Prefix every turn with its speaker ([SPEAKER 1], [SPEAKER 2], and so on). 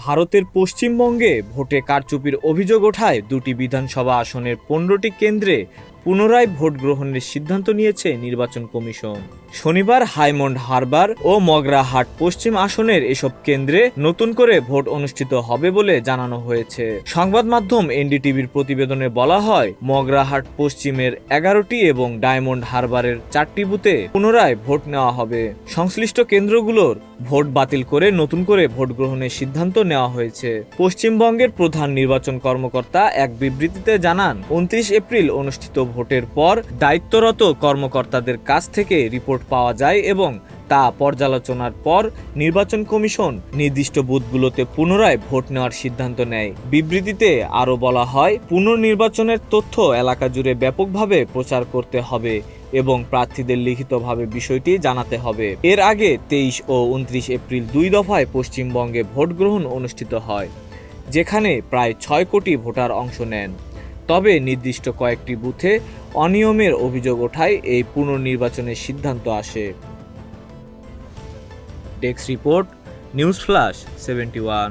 [SPEAKER 1] ভারতের পশ্চিমবঙ্গে ভোটে কারচুপির অভিযোগ ওঠায় দুটি বিধানসভা আসনের 15টি কেন্দ্রে পুনরায় ভোট গ্রহণের সিদ্ধান্ত নিয়েছে নির্বাচন কমিশন। শনিবার হাইমন্ড হারবার ও মগরাহাট পশ্চিম আসনের এসব কেন্দ্রে নতুন করে ভোট অনুষ্ঠিত হবে বলে জানানো হয়েছে। সংবাদ মাধ্যম এনডিটিভির প্রতিবেদনে বলা হয়, মগরাহাট পশ্চিমের 11টি এবং ডায়মন্ড হারবারের 4টি বুথে পুনরায় ভোট নেওয়া হবে। সংশ্লিষ্ট কেন্দ্রগুলোর ভোট বাতিল করে নতুন করে ভোট গ্রহণের সিদ্ধান্ত নেওয়া হয়েছে। পশ্চিমবঙ্গের প্রধান নির্বাচন কর্মকর্তা এক বিবৃতিতে জানান, 29 এপ্রিল অনুষ্ঠিত ভোটের পর দায়িত্বরত কর্মকর্তাদের কাছ থেকে রিপোর্ট পাওয়া যায় এবং তা পর্যালোচনার পর নির্বাচন কমিশন নির্দিষ্ট বুথগুলোতে পুনরায় ভোট নেওয়ার সিদ্ধান্ত নেয়। বিবৃতিতে আরও বলা হয়, পুনর্নির্বাচনের তথ্য এলাকা জুড়ে ব্যাপকভাবে প্রচার করতে হবে এবং প্রার্থীদের লিখিতভাবে বিষয়টি জানাতে হবে। এর আগে 23 ও 29 এপ্রিল 2 দফায় পশ্চিমবঙ্গে ভোট গ্রহণ অনুষ্ঠিত হয়, যেখানে প্রায় 6 কোটি ভোটার অংশ নেন। তবে নির্দিষ্ট কয়েকটি বুথে অনিয়মের অভিযোগ ওঠায় এই পুনর্নির্বাচনের সিদ্ধান্ত আসে। Desk report, news flash 71।